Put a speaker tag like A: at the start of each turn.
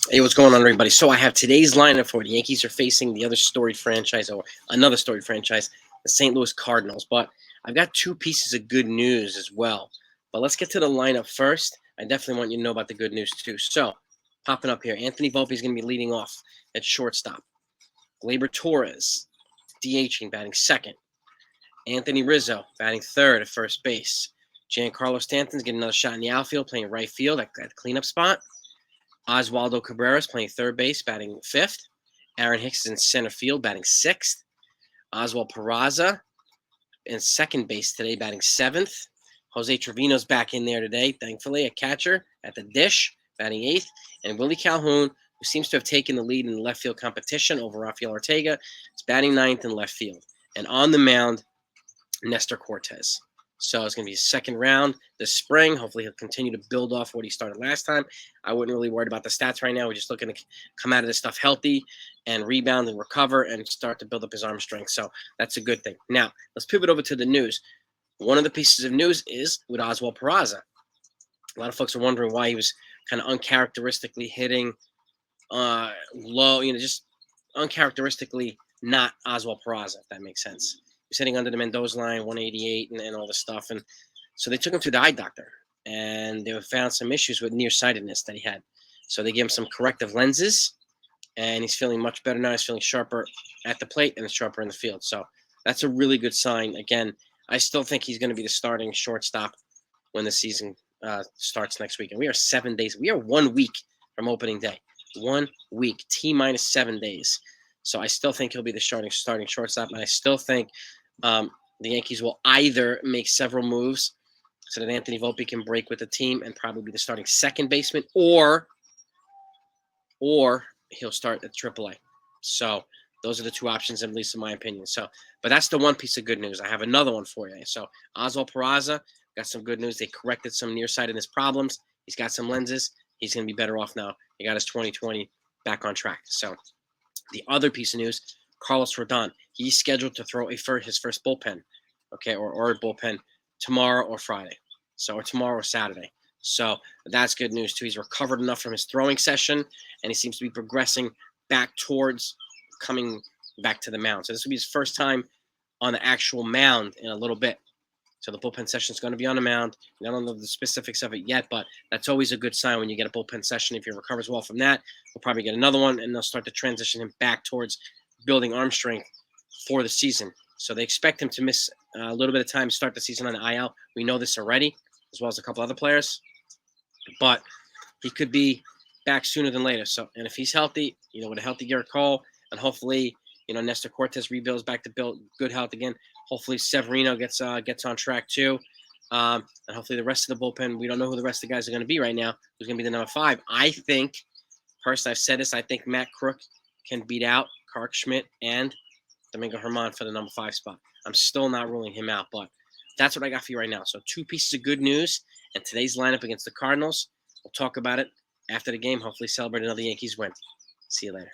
A: Hey, what's going on, everybody? So I have today's lineup for the Yankees are facing the other storied franchise, or another storied franchise, the St. Louis Cardinals. But I've got two pieces of good news as well. But let's get to the lineup first. I definitely want you to know about the good news too. So, popping up here, Anthony Volpe is going to be leading off at shortstop. Gleyber Torres, DHing, batting second. Anthony Rizzo, batting third at first base. Giancarlo Stanton's getting another shot in the outfield, playing right field at the cleanup spot. Oswaldo Cabrera's playing third base, batting fifth. Aaron Hicks is in center field, batting sixth. Oswald Peraza in second base today, batting seventh. Jose Trevino's back in there today, thankfully, a catcher at the dish, batting eighth. And Willie Calhoun, who seems to have taken the lead in the left field competition over Rafael Ortega, is batting ninth in left field. And on the mound, Nestor Cortes. So it's going to be his second round this spring. Hopefully he'll continue to build off what he started last time. I wouldn't really worry about the stats right now. We're just looking to come out of this stuff healthy and rebound and recover and start to build up his arm strength. So that's a good thing. Now, let's pivot over to the news. One of the pieces of news is with Oswald Peraza. A lot of folks are wondering why he was kind of uncharacteristically hitting low, just uncharacteristically not Oswald Peraza, if that makes sense. He's hitting under the Mendoza line, 188, and all this stuff. And so they took him to the eye doctor, and they found some issues with nearsightedness that he had. So they gave him some corrective lenses, and he's feeling much better now. He's feeling sharper at the plate and sharper in the field. So that's a really good sign. Again, I still think he's going to be the starting shortstop when the season starts next week. And we are 7 days. We are 1 week from opening day. 1 week, T-minus 7 days. So I still think he'll be the starting shortstop, and I still think the Yankees will either make several moves so that Anthony Volpe can break with the team and probably be the starting second baseman, or he'll start at AAA. So those are the two options, at least in my opinion. So, but that's the one piece of good news. I have another one for you. So Oswald Peraza got some good news. They corrected some nearsightedness problems. He's got some lenses. He's going to be better off now. He got his 2020 back on track. So the other piece of news, Carlos Rodon, he's scheduled to throw his first bullpen, or a bullpen tomorrow or Friday, or tomorrow or Saturday. So that's good news too. He's recovered enough from his throwing session, and he seems to be progressing back towards coming back to the mound. So this will be his first time on the actual mound in a little bit. So the bullpen session is going to be on the mound. I don't know the specifics of it yet, but that's always a good sign when you get a bullpen session. If he recovers well from that, we'll probably get another one, and they'll start to transition him back towards building arm strength for the season. So they expect him to miss a little bit of time to start the season on the IL. We know this already, as well as a couple other players. But he could be back sooner than later. So, and if he's healthy, with a healthy Garrett Cole, and hopefully, Nestor Cortes rebuilds back to build good health again. Hopefully Severino gets on track too. And hopefully the rest of the bullpen, we don't know who the rest of the guys are going to be right now. Who's going to be the number 5? I think, personally, I've said this, I think Matt Crook can beat out Kark Schmidt and Domingo Germán for the number 5 spot. I'm still not ruling him out, but that's what I got for you right now. So 2 pieces of good news, and today's lineup against the Cardinals. We'll talk about it after the game. Hopefully celebrate another Yankees win. See you later.